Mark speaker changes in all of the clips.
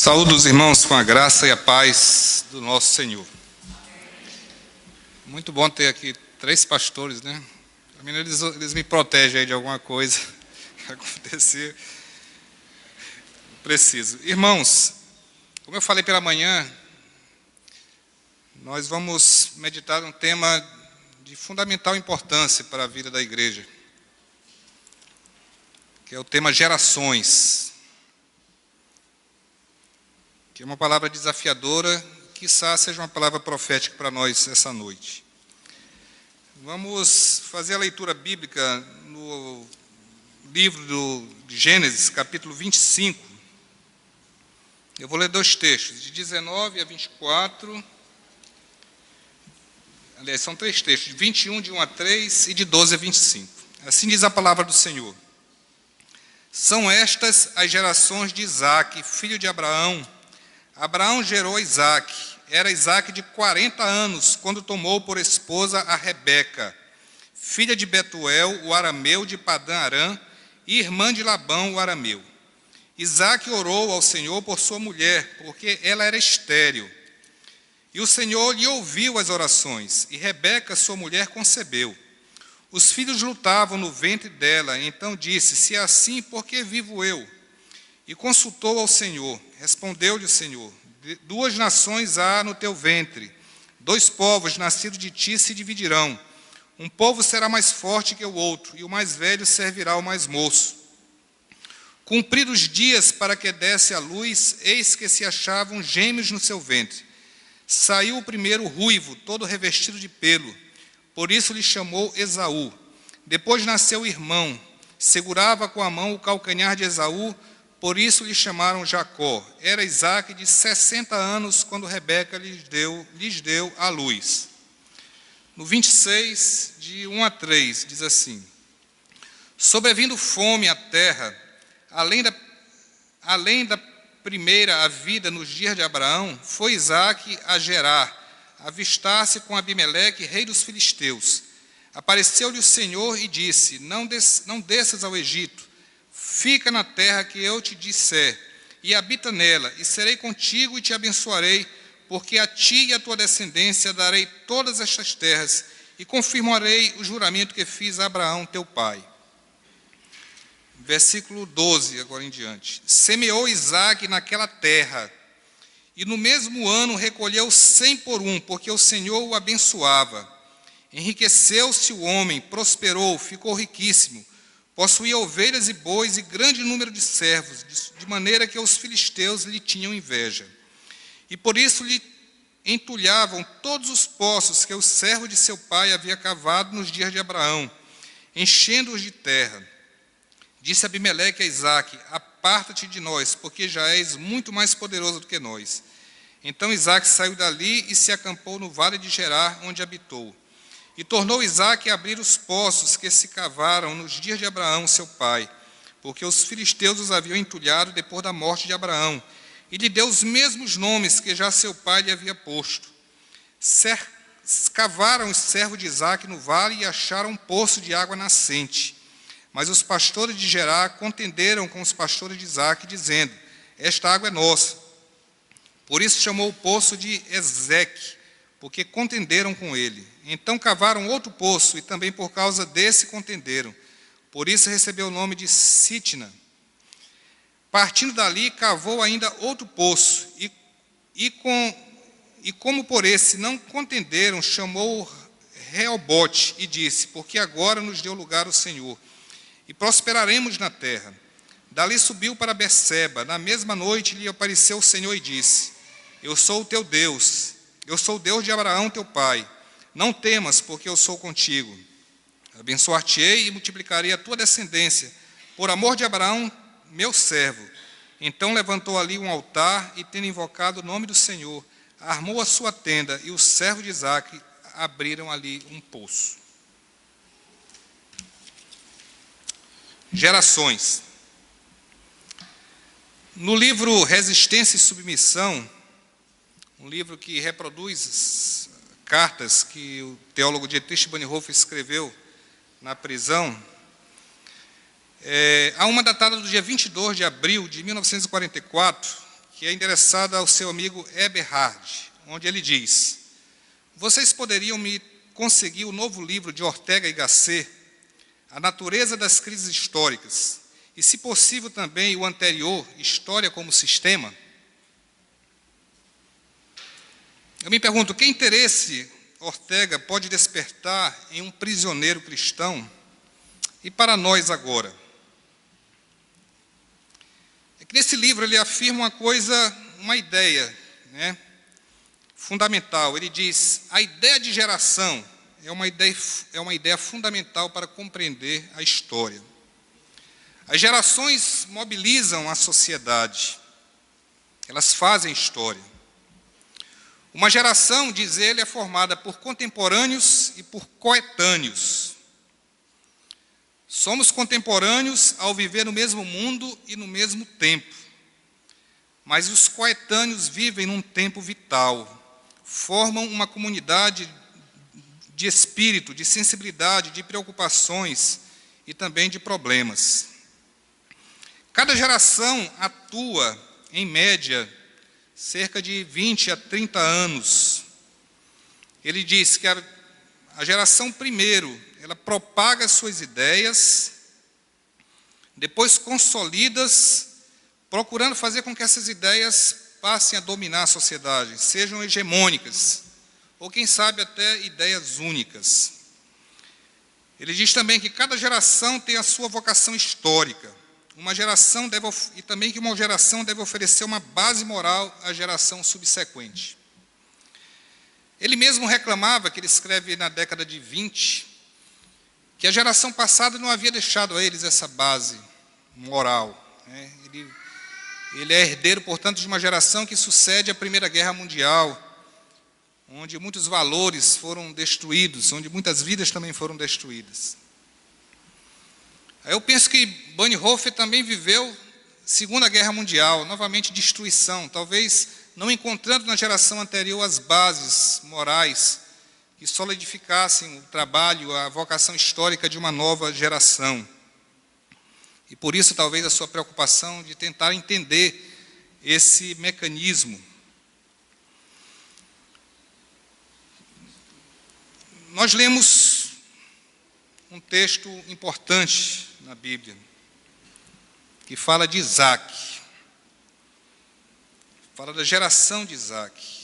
Speaker 1: Saúdo os irmãos com a graça e a paz do nosso Senhor. Muito bom ter aqui 3 pastores, né? Eles me protegem aí de alguma coisa que acontecer. Preciso. Irmãos, como eu falei pela manhã, nós vamos meditar um tema de fundamental importância para a vida da igreja, que é o tema gerações. Que é uma palavra desafiadora, quiçá seja uma palavra profética para nós essa noite. Vamos fazer a leitura bíblica no livro de Gênesis, capítulo 25. Eu vou ler 2 textos, de 19 a 24. Aliás, são 3 textos, de 21, de 1 a 3 e de 12 a 25. Assim diz a palavra do Senhor. São estas as gerações de Isaque, filho de Abraão. Abraão gerou Isaque. Era Isaque de 40 anos, quando tomou por esposa a Rebeca, filha de Betuel, o arameu de Padã-Arã, e irmã de Labão, o arameu. Isaque orou ao Senhor por sua mulher, porque ela era estéril. E o Senhor lhe ouviu as orações, e Rebeca, sua mulher, concebeu. Os filhos lutavam no ventre dela, então disse: se é assim, por que vivo eu? E consultou ao Senhor. Respondeu-lhe o Senhor: 2 nações há no teu ventre, 2 povos nascidos de ti se dividirão. Um povo será mais forte que o outro, e o mais velho servirá ao mais moço. Cumpridos os dias para que desse à luz, eis que se achavam gêmeos no seu ventre. Saiu o primeiro ruivo, todo revestido de pelo, por isso lhe chamou Esaú. Depois nasceu o irmão, segurava com a mão o calcanhar de Esaú, por isso lhe chamaram Jacó. Era Isaque de 60 anos, quando Rebeca lhes deu à luz. No 26, de 1 a 3, diz assim: sobrevindo fome à terra, além da primeira havida nos dias de Abraão, foi Isaque a Gerar, avistar-se com Abimeleque, rei dos filisteus. Apareceu-lhe o Senhor e disse: não desças ao Egito, fica na terra que eu te disser, e habita nela, e serei contigo e te abençoarei, porque a ti e a tua descendência darei todas estas terras, e confirmarei o juramento que fiz a Abraão teu pai. Versículo 12, agora em diante. Semeou Isaque naquela terra, e no mesmo ano recolheu 100 por 1, porque o Senhor o abençoava. Enriqueceu-se o homem, prosperou, ficou riquíssimo, possuía ovelhas e bois e grande número de servos, de maneira que os filisteus lhe tinham inveja. E por isso lhe entulhavam todos os poços que o servo de seu pai havia cavado nos dias de Abraão, enchendo-os de terra. Disse Abimeleque a Isaque: aparta-te de nós, porque já és muito mais poderoso do que nós. Então Isaque saiu dali e se acampou no vale de Gerar, onde habitou. E tornou Isaque a abrir os poços que se cavaram nos dias de Abraão, seu pai, porque os filisteus os haviam entulhado depois da morte de Abraão, e lhe deu os mesmos nomes que já seu pai lhe havia posto. Cavaram os servos de Isaque no vale e acharam um poço de água nascente. Mas os pastores de Gerar contenderam com os pastores de Isaque, dizendo: esta água é nossa. Por isso chamou o poço de Ezeque, porque contenderam com ele. Então cavaram outro poço, e também por causa desse contenderam. Por isso recebeu o nome de Sitna. Partindo dali, cavou ainda outro poço, e como por esse não contenderam, chamou Reobote, e disse: porque agora nos deu lugar o Senhor, e prosperaremos na terra. Dali subiu para Berseba. Na mesma noite lhe apareceu o Senhor e disse: eu sou o teu Deus, eu sou o Deus de Abraão teu pai. Não temas, porque eu sou contigo. Abençoar-te-ei e multiplicarei a tua descendência, por amor de Abraão, meu servo. Então levantou ali um altar, e tendo invocado o nome do Senhor, armou a sua tenda, e os servos de Isaque abriram ali um poço. Gerações. No livro Resistência e Submissão, um livro que reproduz cartas que o teólogo Dietrich Bonhoeffer escreveu na prisão, há uma datada do dia 22 de abril de 1944, que é endereçada ao seu amigo Eberhard, onde ele diz: vocês poderiam me conseguir o novo livro de Ortega y Gasset, A Natureza das Crises Históricas, e, se possível, também o anterior, História como Sistema? Eu me pergunto, que interesse Ortega pode despertar em um prisioneiro cristão? E para nós agora? É que nesse livro ele afirma uma ideia, né, fundamental. Ele diz: a ideia de geração é uma ideia fundamental para compreender a história. As gerações mobilizam a sociedade, elas fazem história. Uma geração, diz ele, é formada por contemporâneos e por coetâneos. Somos contemporâneos ao viver no mesmo mundo e no mesmo tempo. Mas os coetâneos vivem num tempo vital, formam uma comunidade de espírito, de sensibilidade, de preocupações e também de problemas. Cada geração atua, em média, cerca de 20 a 30 anos. Ele diz que a geração primeiro, ela propaga suas ideias, depois consolidas, procurando fazer com que essas ideias passem a dominar a sociedade, sejam hegemônicas, ou quem sabe até ideias únicas. Ele diz também que cada geração tem a sua vocação histórica. E também que uma geração deve oferecer uma base moral à geração subsequente. Ele mesmo reclamava, que ele escreve na década de 20, que a geração passada não havia deixado a eles essa base moral, né? Ele é herdeiro, portanto, de uma geração que sucede à Primeira Guerra Mundial, onde muitos valores foram destruídos, onde muitas vidas também foram destruídas. Eu penso que Bonhoeffer também viveu Segunda Guerra Mundial, novamente destruição, talvez não encontrando na geração anterior as bases morais que solidificassem o trabalho, a vocação histórica de uma nova geração. E por isso talvez a sua preocupação de tentar entender esse mecanismo. Nós lemos um texto importante na Bíblia, que fala de Isaac, fala da geração de Isaac,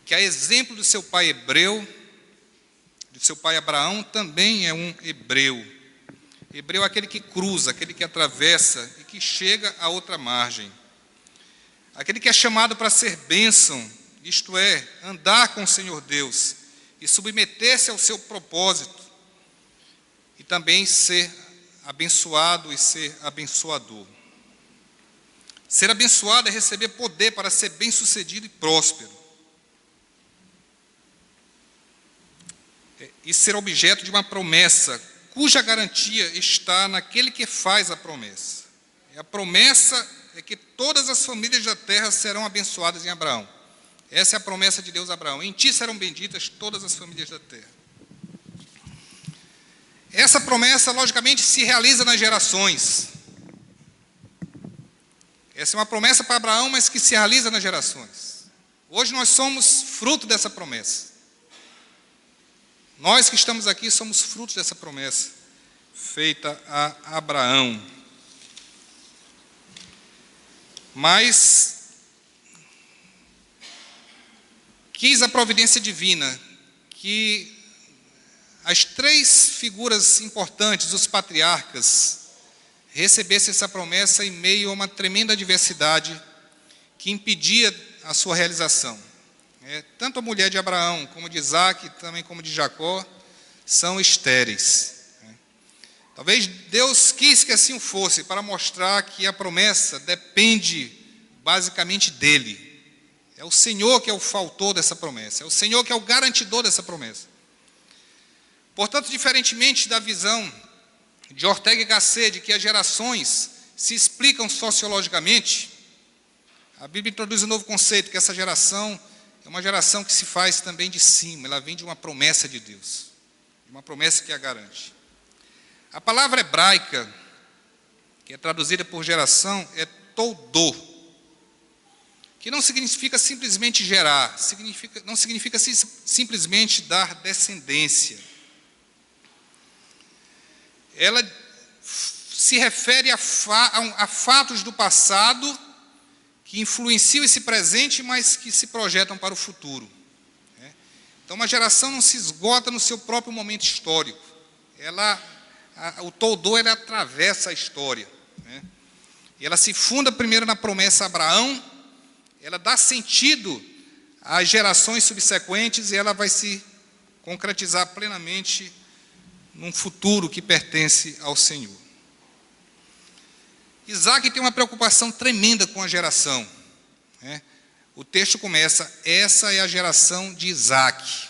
Speaker 1: que a exemplo do seu pai hebreu, do seu pai Abraão, também é um hebreu. Hebreu é aquele que cruza, aquele que atravessa e que chega à outra margem. Aquele que é chamado para ser bênção, isto é, andar com o Senhor Deus e submeter-se ao seu propósito, e também ser abençoado e ser abençoador. Ser abençoado é receber poder para ser bem-sucedido e próspero. E ser objeto de uma promessa, cuja garantia está naquele que faz a promessa. E a promessa é que todas as famílias da terra serão abençoadas em Abraão. Essa é a promessa de Deus a Abraão. Em ti serão benditas todas as famílias da terra. Essa promessa, logicamente, se realiza nas gerações. Essa é uma promessa para Abraão, mas que se realiza nas gerações. Hoje nós somos fruto dessa promessa. Nós que estamos aqui somos frutos dessa promessa feita a Abraão. Mas quis a providência divina que as três figuras importantes, os patriarcas, recebessem essa promessa em meio a uma tremenda adversidade que impedia a sua realização. Tanto a mulher de Abraão, como de Isaac, também como de Jacó, são estéreis. Talvez Deus quis que assim fosse, para mostrar que a promessa depende basicamente dele. É o Senhor que é o fautor dessa promessa, é o Senhor que é o garantidor dessa promessa. Portanto, diferentemente da visão de Ortega y Gasset, de que as gerações se explicam sociologicamente, a Bíblia introduz um novo conceito, que essa geração é uma geração que se faz também de cima, ela vem de uma promessa de Deus, uma promessa que a garante. A palavra hebraica, que é traduzida por geração, é toldô. que não significa simplesmente gerar, não significa simplesmente dar descendência. Ela se refere a fatos do passado que influenciam esse presente, mas que se projetam para o futuro. Então, uma geração não se esgota no seu próprio momento histórico. O Todô, ela atravessa a história. E ela se funda primeiro na promessa a Abraão, ela dá sentido às gerações subsequentes e ela vai se concretizar plenamente num futuro que pertence ao Senhor. Isaac tem uma preocupação tremenda com a geração. O texto começa: essa é a geração de Isaac.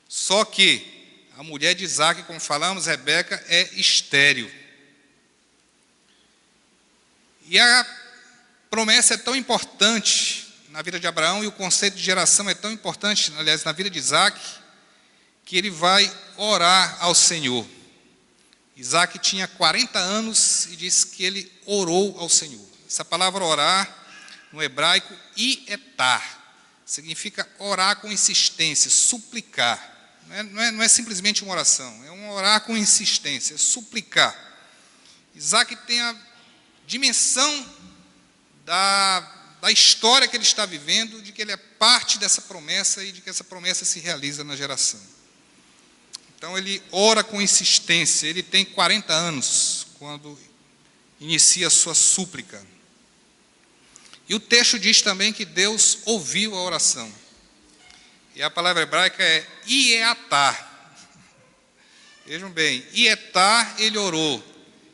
Speaker 1: Só que a mulher de Isaac, como falamos, Rebeca, é estéril. E a promessa é tão importante na vida de Abraão, e o conceito de geração é tão importante, aliás, na vida de Isaac, que ele vai orar ao Senhor. Isaac tinha 40 anos e diz que ele orou ao Senhor. Essa palavra orar, no hebraico, ietar, significa orar com insistência, suplicar. Não é simplesmente uma oração, é um orar com insistência, suplicar. Isaac tem a dimensão da história que ele está vivendo, de que ele é parte dessa promessa e de que essa promessa se realiza na geração. Então ele ora com insistência. Ele tem 40 anos quando inicia a sua súplica. E o texto diz também que Deus ouviu a oração. E a palavra hebraica é ietar. Vejam bem, ietar, ele orou.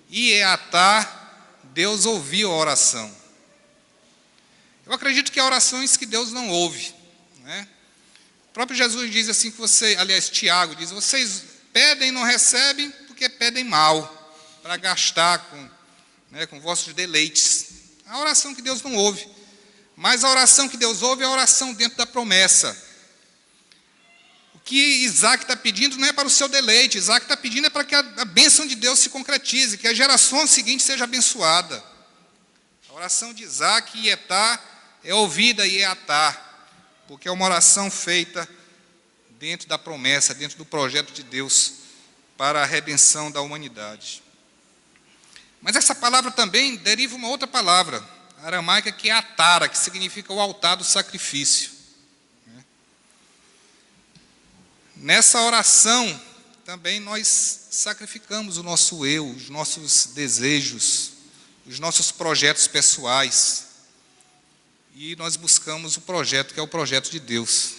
Speaker 1: Ietar, Deus ouviu a oração. Eu acredito que há orações que Deus não ouve. O próprio Jesus diz assim que Tiago diz: vocês pedem e não recebem porque pedem mal, para gastar com vossos deleites. A oração que Deus não ouve. Mas a oração que Deus ouve é a oração dentro da promessa. O que Isaac está pedindo não é para o seu deleite. Isaac está pedindo é para que a bênção de Deus se concretize, que a geração seguinte seja abençoada. A oração de Isaac, ietar, é ouvida e ietar, porque é uma oração feita dentro da promessa, dentro do projeto de Deus para a redenção da humanidade. Mas essa palavra também deriva uma outra palavra aramaica, que é atara, que significa o altar do sacrifício. Nessa oração também nós sacrificamos o nosso eu, os nossos desejos, os nossos projetos pessoais, e nós buscamos o projeto que é o projeto de Deus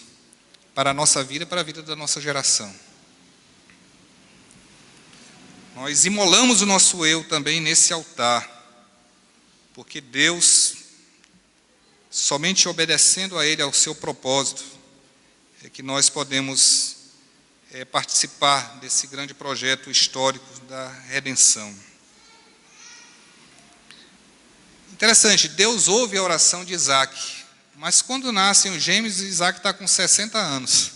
Speaker 1: para a nossa vida e para a vida da nossa geração. Nós imolamos o nosso eu também nesse altar, porque Deus, somente obedecendo a Ele, ao seu propósito, é que nós podemos participar desse grande projeto histórico da redenção. Interessante, Deus ouve a oração de Isaac, mas quando nascem os gêmeos, Isaac está com 60 anos.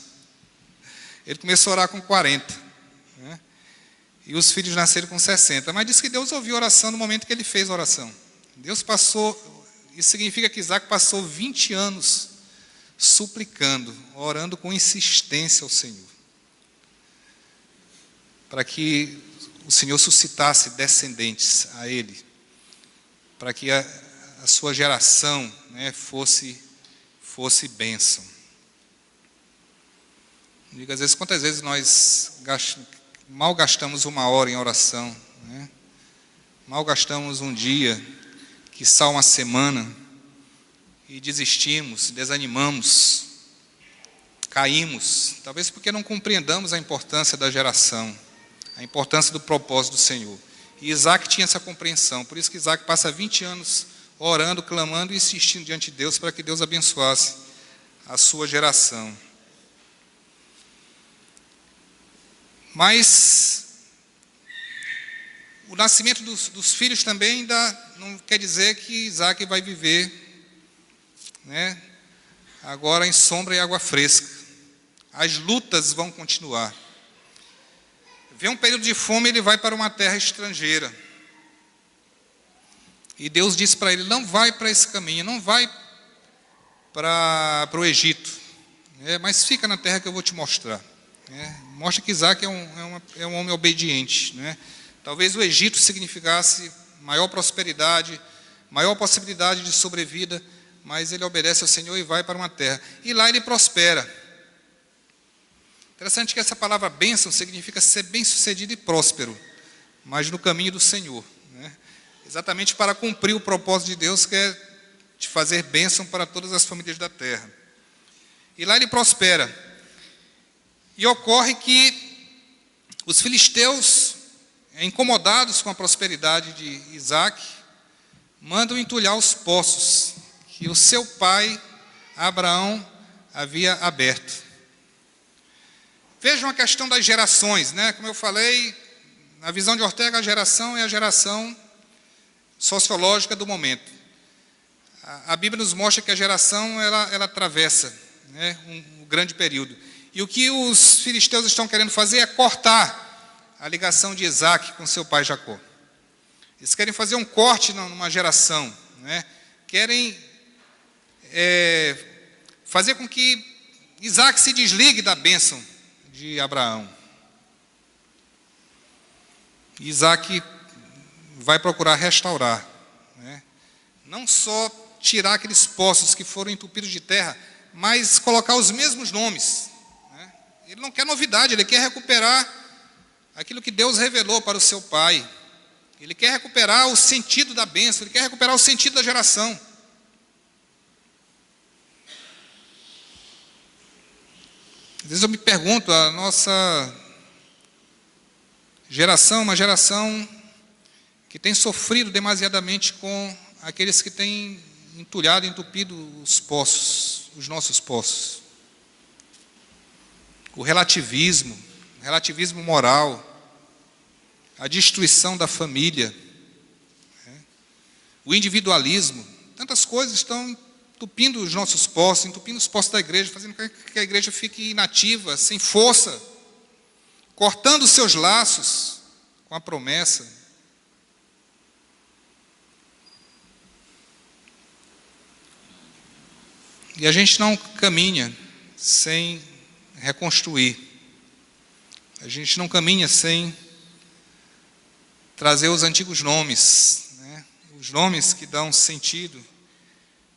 Speaker 1: Ele começou a orar com 40. E os filhos nasceram com 60. Mas diz que Deus ouviu a oração no momento que ele fez a oração. Deus passou, isso significa que Isaac passou 20 anos suplicando, orando com insistência ao Senhor, para que o Senhor suscitasse descendentes a ele, para que a sua geração fosse bênção. Digo, às vezes, quantas vezes nós mal gastamos uma hora em oração, mal gastamos um dia, quiçá uma semana, e desistimos, desanimamos, caímos, talvez porque não compreendamos a importância da geração, a importância do propósito do Senhor. E Isaac tinha essa compreensão, por isso que Isaac passa 20 anos orando, clamando e insistindo diante de Deus para que Deus abençoasse a sua geração. Mas o nascimento dos filhos também não quer dizer que Isaac vai viver agora em sombra e água fresca. As lutas vão continuar. Vem um período de fome, ele vai para uma terra estrangeira. E Deus disse para ele: não vai para esse caminho, não vai para o Egito. Mas fica na terra que eu vou te mostrar. Mostra que Isaac é um homem obediente. Talvez o Egito significasse maior prosperidade, maior possibilidade de sobrevida, mas ele obedece ao Senhor e vai para uma terra. E lá ele prospera. Interessante que essa palavra bênção significa ser bem-sucedido e próspero, mas no caminho do Senhor. Exatamente para cumprir o propósito de Deus, que é de fazer bênção para todas as famílias da terra. E lá ele prospera. E ocorre que os filisteus, incomodados com a prosperidade de Isaac, mandam entulhar os poços que o seu pai, Abraão, havia aberto. Vejam a questão das gerações, Como eu falei, na visão de Ortega, a geração é a geração sociológica do momento. A Bíblia nos mostra que a geração ela atravessa um grande período. E o que os filisteus estão querendo fazer é cortar a ligação de Isaac com seu pai Jacó. Eles querem fazer um corte numa geração. Querem fazer com que Isaac se desligue da bênção de Abraão. Isaac vai procurar restaurar. Não só tirar aqueles poços que foram entupidos de terra, mas colocar os mesmos nomes. Ele não quer novidade, ele quer recuperar aquilo que Deus revelou para o seu pai. Ele quer recuperar o sentido da bênção, ele quer recuperar o sentido da geração. Às vezes eu me pergunto, a nossa geração, uma geração que tem sofrido demasiadamente com aqueles que têm entulhado, entupido os poços, os nossos poços. O relativismo moral, a destruição da família, o individualismo, tantas coisas estão entupindo os nossos poços, entupindo os poços da igreja, fazendo com que a igreja fique inativa, sem força, cortando os seus laços com a promessa. E a gente não caminha sem reconstruir. A gente não caminha sem trazer os antigos nomes, os nomes que dão sentido,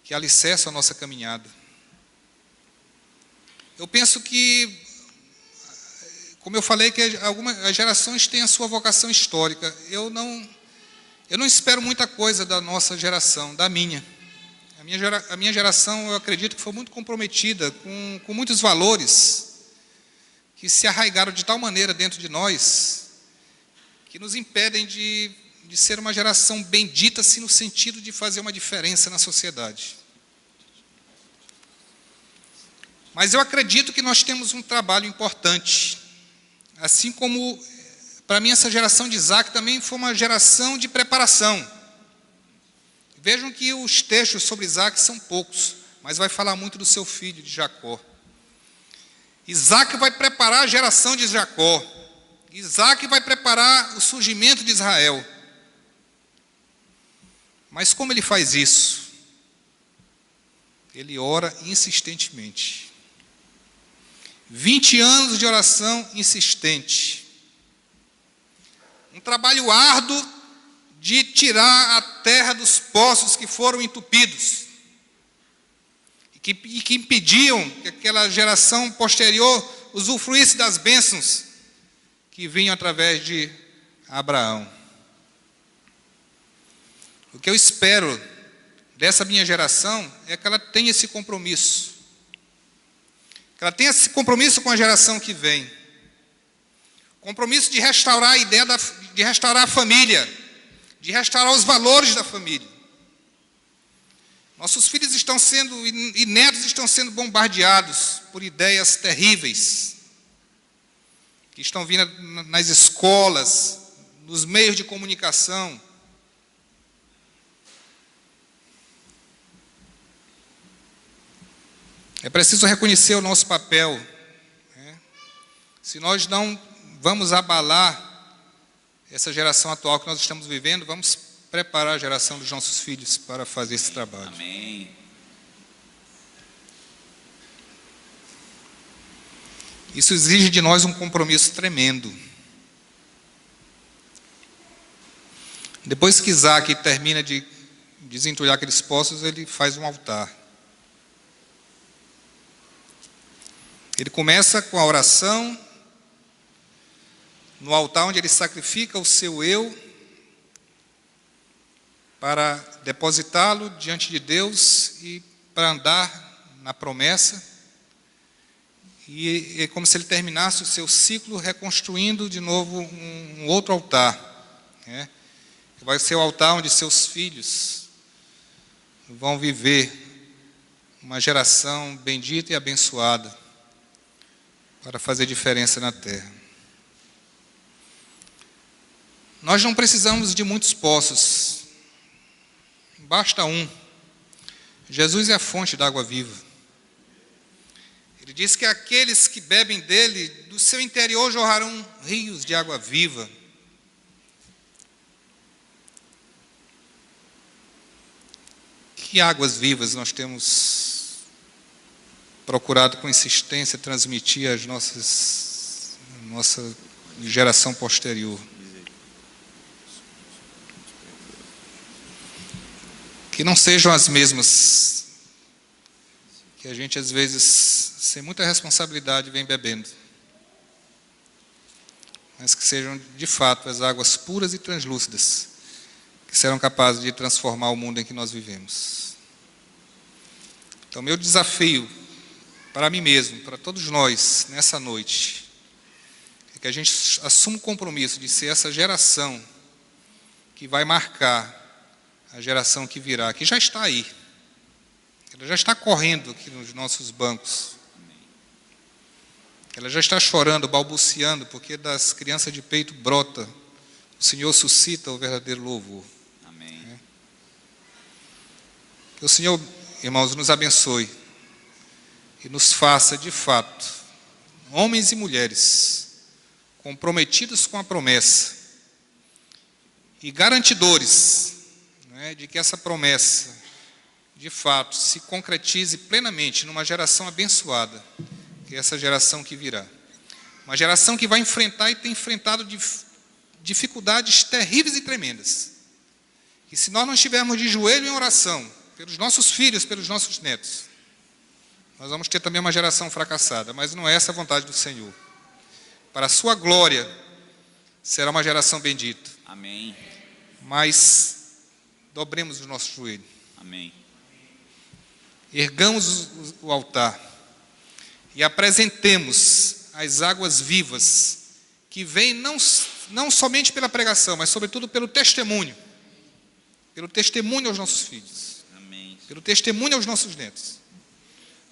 Speaker 1: que alicerçam a nossa caminhada. Eu penso que, como eu falei, que as gerações têm a sua vocação histórica. Eu não espero muita coisa da nossa geração, da minha. A minha geração, eu acredito que foi muito comprometida com muitos valores que se arraigaram de tal maneira dentro de nós que nos impedem de ser uma geração bendita, assim, no sentido de fazer uma diferença na sociedade. Mas eu acredito que nós temos um trabalho importante. Assim como, para mim, essa geração de Isaac também foi uma geração de preparação. Vejam que os textos sobre Isaac são poucos, mas vai falar muito do seu filho, de Jacó. Isaac vai preparar a geração de Jacó. Isaac vai preparar o surgimento de Israel. Mas como ele faz isso? Ele ora insistentemente. 20 anos de oração insistente. Um trabalho árduo de tirar a terra dos poços que foram entupidos e que impediam que aquela geração posterior usufruísse das bênçãos que vinham através de Abraão. O que eu espero dessa minha geração é que ela tenha esse compromisso. Que ela tenha esse compromisso com a geração que vem. Compromisso de restaurar a ideia, de restaurar a família, de restaurar os valores da família. Nossos filhos estão sendo, e netos estão sendo bombardeados por ideias terríveis, que estão vindo nas escolas, nos meios de comunicação. É preciso reconhecer o nosso papel. Se nós não vamos abalar essa geração atual que nós estamos vivendo, vamos preparar a geração dos nossos filhos para fazer esse trabalho.
Speaker 2: Amém.
Speaker 1: Isso exige de nós um compromisso tremendo. Depois que Isaac termina de desentulhar aqueles poços, ele faz um altar. Ele começa com a oração, no altar onde ele sacrifica o seu eu, para depositá-lo diante de Deus e para andar na promessa. E é como se ele terminasse o seu ciclo reconstruindo de novo um outro altar, né? Vai ser o altar onde seus filhos vão viver uma geração bendita e abençoada para fazer diferença na terra. Nós não precisamos de muitos poços, basta um. Jesus é a fonte da água viva. Ele diz que aqueles que bebem dele, do seu interior jorrarão rios de água viva. Que águas vivas nós temos procurado com insistência transmitir às nossa geração posterior? Que não sejam as mesmas que a gente às vezes, sem muita responsabilidade, vem bebendo, mas que sejam de fato as águas puras e translúcidas que serão capazes de transformar o mundo em que nós vivemos. Então, meu desafio para mim mesmo, para todos nós, nessa noite, é que a gente assuma o compromisso de ser essa geração que vai marcar a geração que virá, que já está aí. Ela já está correndo aqui nos nossos bancos. Ela já está chorando, balbuciando, porque das crianças de peito brota. O Senhor suscita o verdadeiro louvor.
Speaker 2: Amém.
Speaker 1: Que o Senhor, irmãos, nos abençoe e nos faça, de fato, homens e mulheres comprometidos com a promessa e garantidores, de que essa promessa, de fato, se concretize plenamente numa geração abençoada, que é essa geração que virá. Uma geração que vai enfrentar e tem enfrentado dificuldades terríveis e tremendas. E se nós não estivermos de joelho em oração, pelos nossos filhos, pelos nossos netos, nós vamos ter também uma geração fracassada, mas não é essa a vontade do Senhor. Para a sua glória, será uma geração bendita.
Speaker 2: Amém.
Speaker 1: Mas dobremos o nosso joelho.
Speaker 2: Amém.
Speaker 1: Ergamos o altar e apresentemos as águas vivas que vêm não somente pela pregação, mas sobretudo pelo testemunho aos nossos filhos.
Speaker 2: Amém.
Speaker 1: Pelo testemunho aos nossos netos.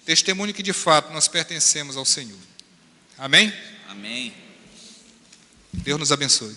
Speaker 1: Testemunho que de fato nós pertencemos ao Senhor. Amém?
Speaker 2: Amém.
Speaker 1: Deus nos abençoe.